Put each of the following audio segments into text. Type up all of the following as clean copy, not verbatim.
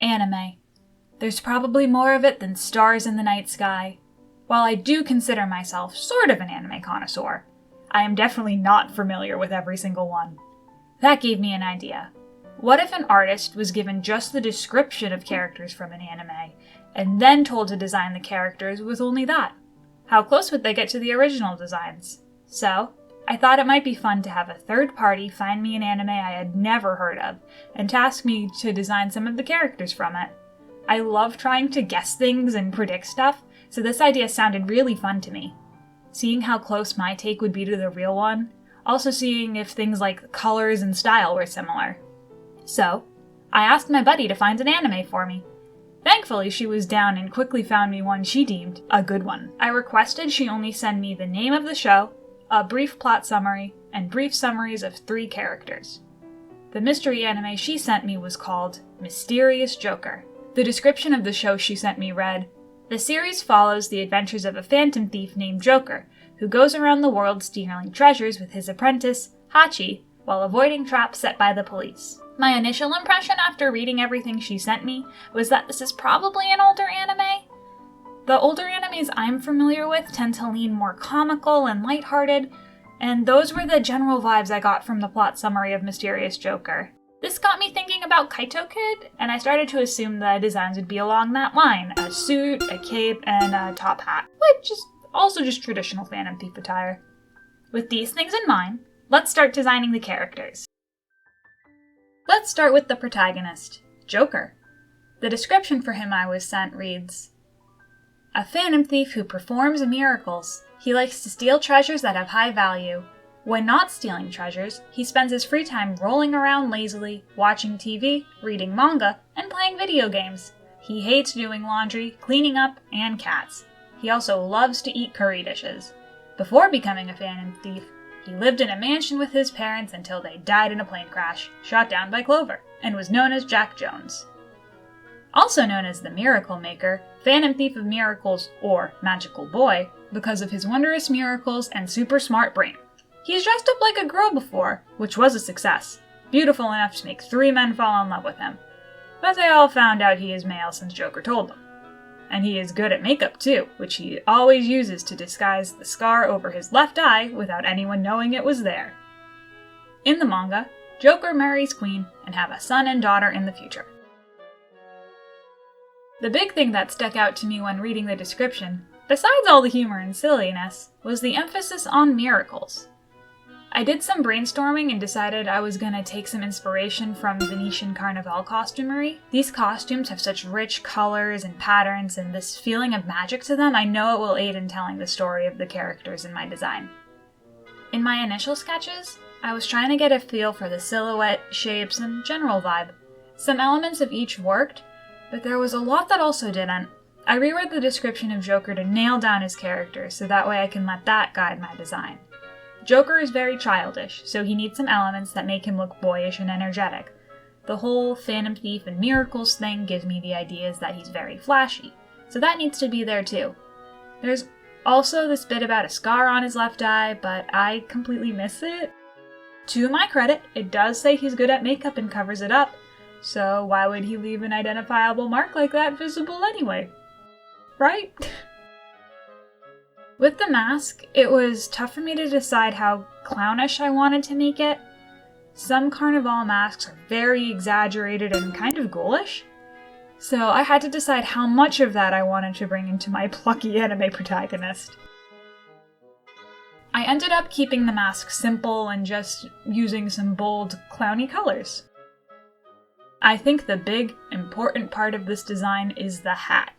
Anime. There's probably more of it than stars in the night sky. While I do consider myself sort of an anime connoisseur, I am definitely not familiar with every single one. That gave me an idea. What if an artist was given just the description of characters from an anime, and then told to design the characters with only that? How close would they get to the original designs? So, I thought it might be fun to have a third party find me an anime I had never heard of, and task me to design some of the characters from it. I love trying to guess things and predict stuff, so this idea sounded really fun to me. Seeing how close my take would be to the real one, also seeing if things like colors and style were similar. So, I asked my buddy to find an anime for me. Thankfully, she was down and quickly found me one she deemed a good one. I requested she only send me the name of the show, a brief plot summary, and brief summaries of 3 characters. The mystery anime she sent me was called Mysterious Joker. The description of the show she sent me read, "The series follows the adventures of a phantom thief named Joker, who goes around the world stealing treasures with his apprentice, Hachi, while avoiding traps set by the police." My initial impression after reading everything she sent me was that this is probably an older anime. The older animes I'm familiar with tend to lean more comical and lighthearted, and those were the general vibes I got from the plot summary of Mysterious Joker. This got me thinking about Kaitou Kid, and I started to assume the designs would be along that line: a suit, a cape, and a top hat, which is also just traditional Phantom Thief attire. With these things in mind, let's start designing the characters. Let's start with the protagonist, Joker. The description for him I was sent reads, "A phantom thief who performs miracles. He likes to steal treasures that have high value. When not stealing treasures, he spends his free time rolling around lazily, watching TV, reading manga, and playing video games. He hates doing laundry, cleaning up, and cats. He also loves to eat curry dishes. Before becoming a phantom thief, he lived in a mansion with his parents until they died in a plane crash, shot down by Clover, and was known as Jack Jones." Also known as the Miracle Maker, Phantom Thief of Miracles, or Magical Boy, because of his wondrous miracles and super smart brain. He's dressed up like a girl before, which was a success, beautiful enough to make 3 men fall in love with him. But they all found out he is male since Joker told them. And he is good at makeup too, which he always uses to disguise the scar over his left eye without anyone knowing it was there. In the manga, Joker marries Queen and have a son and daughter in the future. The big thing that stuck out to me when reading the description, besides all the humor and silliness, was the emphasis on miracles. I did some brainstorming and decided I was gonna take some inspiration from Venetian Carnival costumery. These costumes have such rich colors and patterns and this feeling of magic to them. I know it will aid in telling the story of the characters in my design. In my initial sketches, I was trying to get a feel for the silhouette, shapes, and general vibe. Some elements of each worked, but there was a lot that also didn't. I reread the description of Joker to nail down his character, so that way I can let that guide my design. Joker is very childish, so he needs some elements that make him look boyish and energetic. The whole Phantom Thief and Miracles thing gives me the ideas that he's very flashy, so that needs to be there too. There's also this bit about a scar on his left eye, but I completely miss it. To my credit, it does say he's good at makeup and covers it up, so why would he leave an identifiable mark like that visible anyway? Right? With the mask, it was tough for me to decide how clownish I wanted to make it. Some Carnival masks are very exaggerated and kind of ghoulish, so I had to decide how much of that I wanted to bring into my plucky anime protagonist. I ended up keeping the mask simple and just using some bold, clowny colors. I think the big, important part of this design is the hat.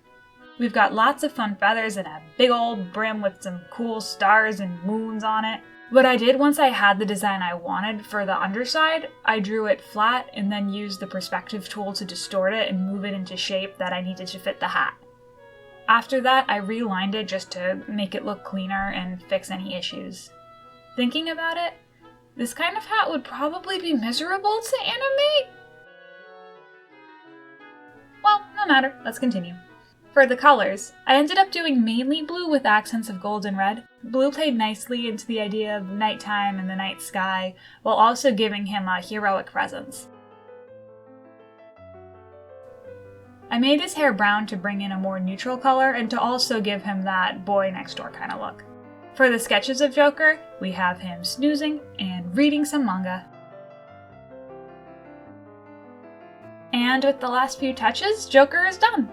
We've got lots of fun feathers and a big old brim with some cool stars and moons on it. What I did once I had the design I wanted for the underside, I drew it flat and then used the perspective tool to distort it and move it into shape that I needed to fit the hat. After that, I relined it just to make it look cleaner and fix any issues. Thinking about it, this kind of hat would probably be miserable to animate. Well, no matter, let's continue. For the colors, I ended up doing mainly blue with accents of gold and red. Blue played nicely into the idea of nighttime and the night sky, while also giving him a heroic presence. I made his hair brown to bring in a more neutral color and to also give him that boy next door kind of look. For the sketches of Joker, we have him snoozing and reading some manga. And with the last few touches, Joker is done.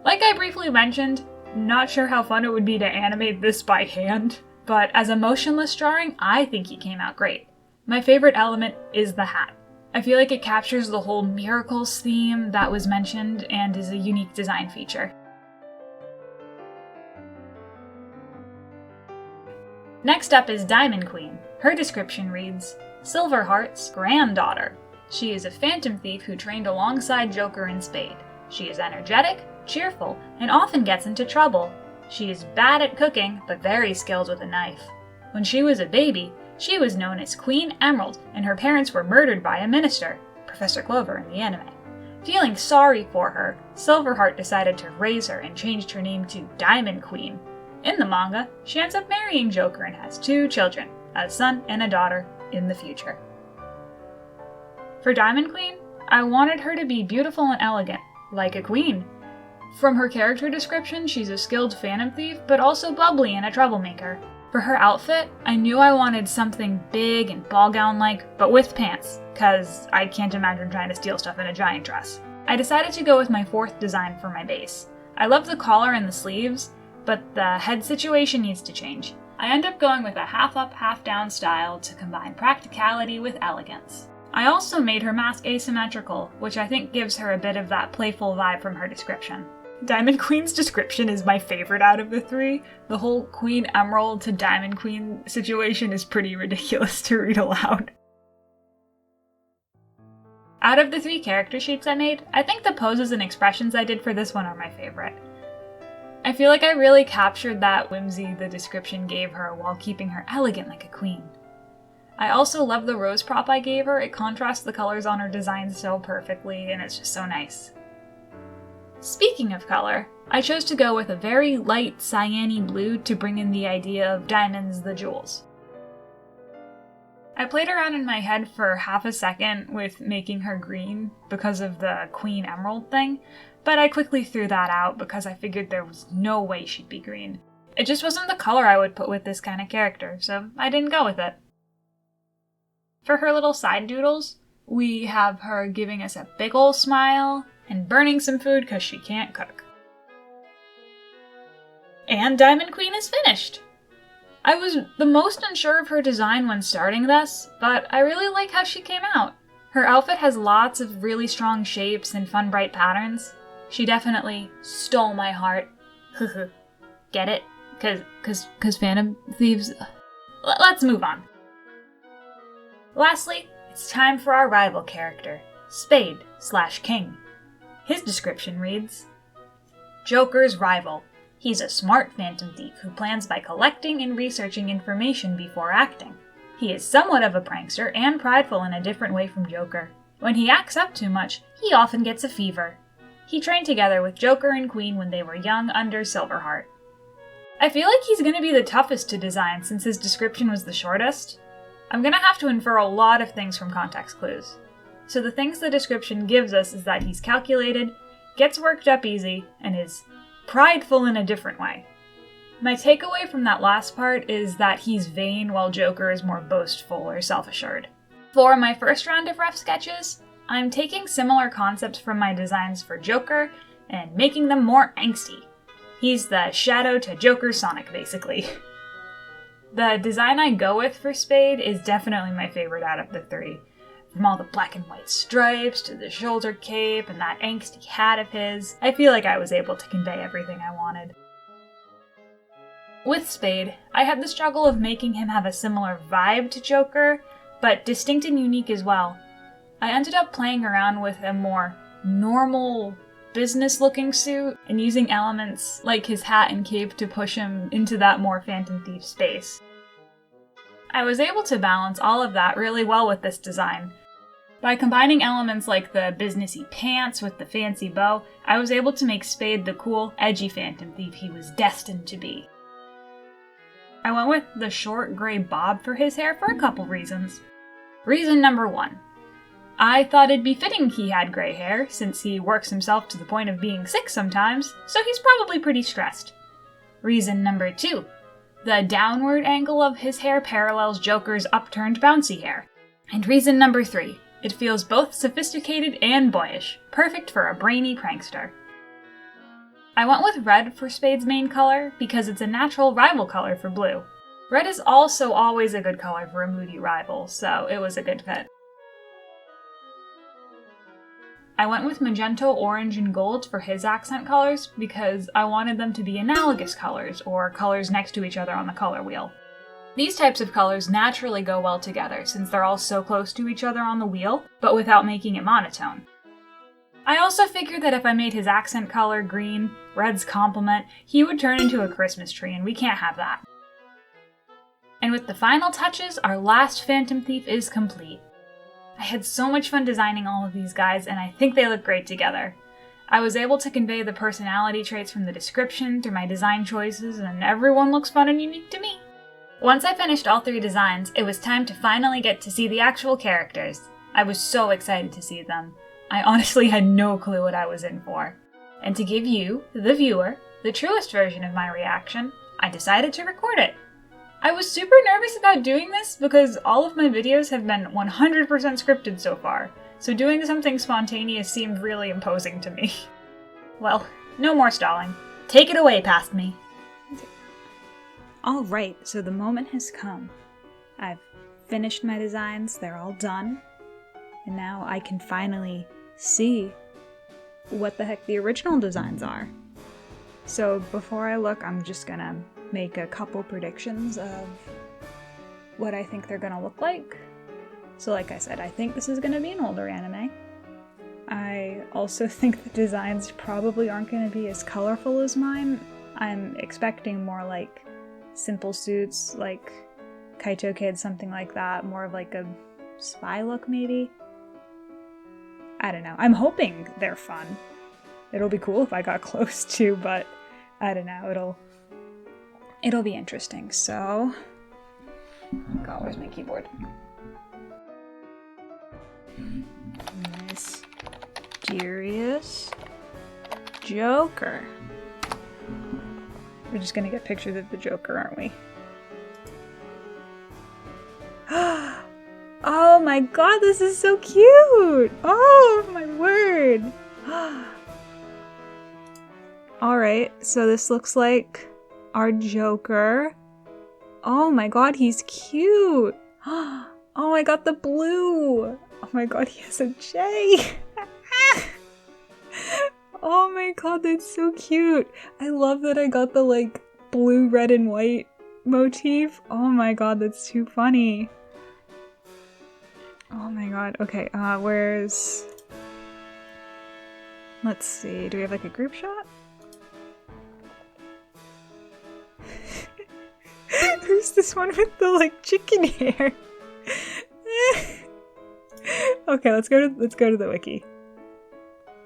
Like I briefly mentioned, not sure how fun it would be to animate this by hand, but as a motionless drawing, I think he came out great. My favorite element is the hat. I feel like it captures the whole miracles theme that was mentioned and is a unique design feature. Next up is Diamond Queen. Her description reads, Silverheart's granddaughter. She is a phantom thief who trained alongside Joker and Spade. She is energetic, cheerful, and often gets into trouble. She is bad at cooking, but very skilled with a knife. When she was a baby, she was known as Queen Emerald, and her parents were murdered by a minister, Professor Clover in the anime. Feeling sorry for her, Silverheart decided to raise her and changed her name to Diamond Queen. In the manga, she ends up marrying Joker and has 2 children, a son and a daughter, in the future. For Diamond Queen, I wanted her to be beautiful and elegant, like a queen. From her character description, she's a skilled phantom thief, but also bubbly and a troublemaker. For her outfit, I knew I wanted something big and ball gown-like, but with pants, cause I can't imagine trying to steal stuff in a giant dress. I decided to go with my 4th design for my base. I love the collar and the sleeves, but the head situation needs to change. I end up going with a half-up, half-down style to combine practicality with elegance. I also made her mask asymmetrical, which I think gives her a bit of that playful vibe from her description. Diamond Queen's description is my favorite out of the 3. The whole Queen Emerald to Diamond Queen situation is pretty ridiculous to read aloud. Out of the 3 character sheets I made, I think the poses and expressions I did for this one are my favorite. I feel like I really captured that whimsy the description gave her while keeping her elegant like a queen. I also love the rose prop I gave her. It contrasts the colors on her design so perfectly, and it's just so nice. Speaking of color, I chose to go with a very light cyan-y blue to bring in the idea of diamonds, the jewels. I played around in my head for half a second with making her green because of the Queen Emerald thing, but I quickly threw that out because I figured there was no way she'd be green. It just wasn't the color I would put with this kind of character, so I didn't go with it. For her little side doodles, we have her giving us a big ol' smile and burning some food because she can't cook. And Diamond Queen is finished! I was the most unsure of her design when starting this, but I really like how she came out. Her outfit has lots of really strong shapes and fun bright patterns. She definitely stole my heart. Get it? Cause Phantom Thieves... Let's move on. Lastly, it's time for our rival character, Spade/King. His description reads, Joker's rival. He's a smart phantom thief who plans by collecting and researching information before acting. He is somewhat of a prankster and prideful in a different way from Joker. When he acts up too much, he often gets a fever. He trained together with Joker and Queen when they were young under Silverheart. I feel like he's going to be the toughest to design since his description was the shortest. I'm going to have to infer a lot of things from context clues. So the things the description gives us is that he's calculated, gets worked up easy, and is prideful in a different way. My takeaway from that last part is that he's vain while Joker is more boastful or self-assured. For my first round of rough sketches, I'm taking similar concepts from my designs for Joker and making them more angsty. He's the Shadow to Joker Sonic, basically. The design I go with for Spade is definitely my favorite out of the 3. From all the black and white stripes to the shoulder cape and that angsty hat of his, I feel like I was able to convey everything I wanted. With Spade, I had the struggle of making him have a similar vibe to Joker, but distinct and unique as well. I ended up playing around with a more normal, business-looking suit and using elements like his hat and cape to push him into that more Phantom Thief space. I was able to balance all of that really well with this design. By combining elements like the businessy pants with the fancy bow, I was able to make Spade the cool, edgy Phantom Thief he was destined to be. I went with the short gray bob for his hair for a couple reasons. Reason number 1. I thought it'd be fitting he had gray hair, since he works himself to the point of being sick sometimes, so he's probably pretty stressed. Reason number 2. The downward angle of his hair parallels Joker's upturned bouncy hair. And reason number 3. It feels both sophisticated and boyish, perfect for a brainy prankster. I went with red for Spade's main color because it's a natural rival color for blue. Red is also always a good color for a moody rival, so it was a good fit. I went with magenta, orange, and gold for his accent colors because I wanted them to be analogous colors, or colors next to each other on the color wheel. These types of colors naturally go well together since they're all so close to each other on the wheel, but without making it monotone. I also figured that if I made his accent color green, red's complement, he would turn into a Christmas tree, and we can't have that. And with the final touches, our last Phantom Thief is complete. I had so much fun designing all of these guys, and I think they look great together. I was able to convey the personality traits from the description through my design choices, and everyone looks fun and unique to me. Once I finished all 3 designs, it was time to finally get to see the actual characters. I was so excited to see them. I honestly had no clue what I was in for. And to give you, the viewer, the truest version of my reaction, I decided to record it. I was super nervous about doing this because all of my videos have been 100% scripted so far, so doing something spontaneous seemed really imposing to me. Well, no more stalling. Take it away, past me. Alright, so the moment has come. I've finished my designs, they're all done, and now I can finally see what the heck the original designs are. So before I look, I'm just gonna make a couple predictions of what I think they're gonna look like. So like I said, I think this is gonna be an older anime. I also think the designs probably aren't gonna be as colorful as mine. I'm expecting more like simple suits, like Kaitou Kid, something like that, more of like a spy look maybe. I don't know. I'm hoping they're fun. It'll be cool if I got close to, but I don't know, it'll be interesting. So, God, where's my keyboard? Mysterious Joker. We're just gonna get pictures of the Joker, aren't we? Oh my god, this is so cute! Oh my word! Alright, so this looks like our Joker. Oh my god, he's cute! Oh, I got the blue! Oh my god, he has a J! Oh my god, that's so cute! I love that I got the like blue, red, and white motif. Oh my god, that's too funny. Oh my god, okay, where's... Let's see, do we have like a group shot? Who's this one with the like chicken hair? Okay, let's go to the wiki.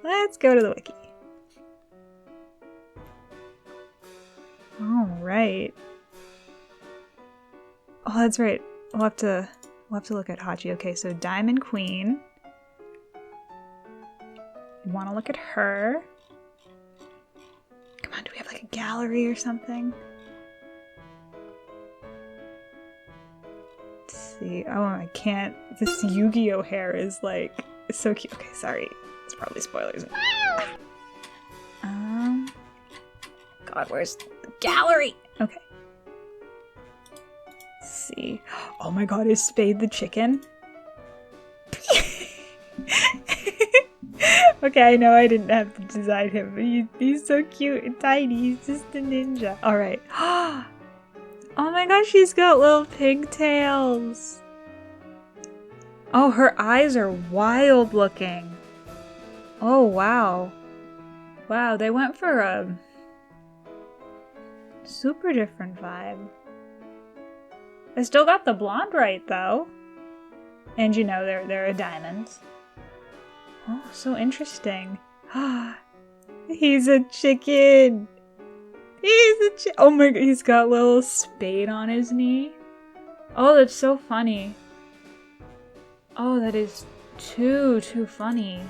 Let's go to the wiki. All right. Oh, that's right. We'll have to look at Hachi. Okay, so Diamond Queen. You want to look at her? Come on, do we have like a gallery or something? Let's see. Oh, I can't. This Yu-Gi-Oh hair is like so cute. Okay, sorry. It's probably spoilers. God, where's the gallery? Okay. Let's see. Oh my god, is Spade the chicken? Okay, I know I didn't have to design him, but he's so cute and tiny. He's just a ninja. Alright. Oh my gosh, she's got little pigtails. Oh, her eyes are wild looking. Oh, wow. Wow, they went for a super different vibe. I still got the blonde right, though. And you know, they're a diamond. Oh, so interesting. He's a chicken! Oh my god, he's got a little spade on his knee. Oh, that's so funny. Oh, that is Too funny.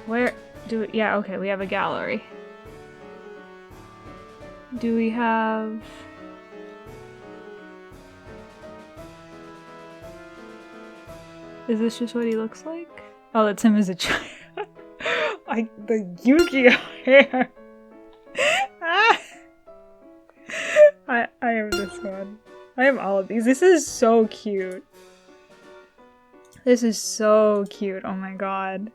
Where do we, yeah, okay, we have a gallery. Do we have... Is this just what he looks like? Oh, that's him as a child. The Yu-Gi-Oh hair. I have this one. I have all of these. This is so cute. This is so cute. Oh my god.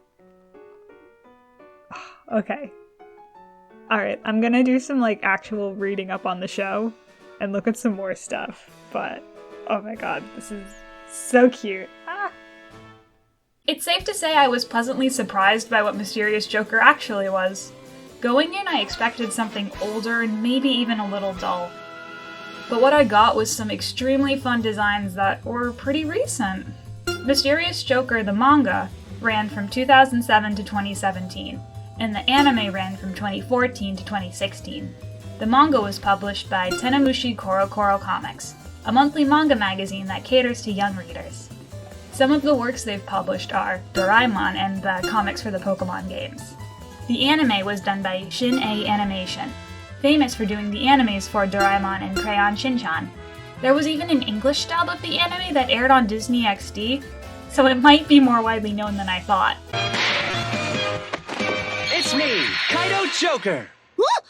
Okay. Alright, I'm gonna do some like actual reading up on the show and look at some more stuff. But, oh my god, this is so cute. Ah. It's safe to say I was pleasantly surprised by what Mysterious Joker actually was. Going in, I expected something older and maybe even a little dull. But what I got was some extremely fun designs that were pretty recent. Mysterious Joker, the manga, ran from 2007 to 2017, and the anime ran from 2014 to 2016. The manga was published by Tenamushi Koro Koro Comics, a monthly manga magazine that caters to young readers. Some of the works they've published are Doraemon and the comics for the Pokemon games. The anime was done by Shin-A Animation, famous for doing the animes for Doraemon and Crayon Shin-chan. There was even an English dub of the anime that aired on Disney XD, so it might be more widely known than I thought. It's me, Kaitou Joker! What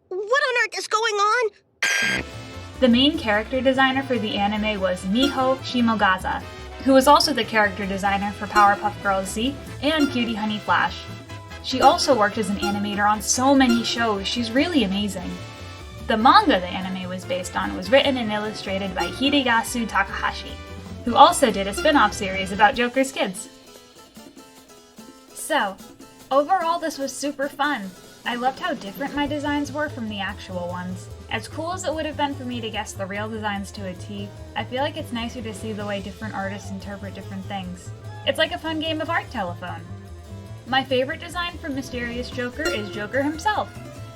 on earth is going on? The main character designer for the anime was Miho Shimogaza, who was also the character designer for Powerpuff Girls Z and Cutie Honey Flash. She also worked as an animator on so many shows, she's really amazing. The manga the anime was based on was written and illustrated by Hideyasu Takahashi, who also did a spin-off series about Joker's kids. So, overall this was super fun. I loved how different my designs were from the actual ones. As cool as it would have been for me to guess the real designs to a T, I feel like it's nicer to see the way different artists interpret different things. It's like a fun game of art telephone. My favorite design from Mysterious Joker is Joker himself.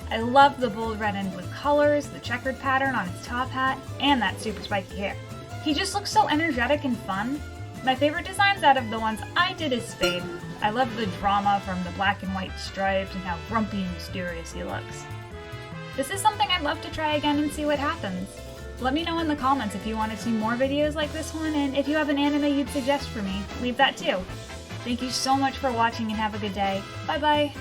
I love the bold red and blue colors, the checkered pattern on his top hat, and that super spiky hair. He just looks so energetic and fun. My favorite designs out of the ones I did is Spade. I love the drama from the black and white stripes and how grumpy and mysterious he looks. This is something I'd love to try again and see what happens. Let me know in the comments if you want to see more videos like this one, and if you have an anime you'd suggest for me, leave that too. Thank you so much for watching and have a good day. Bye bye!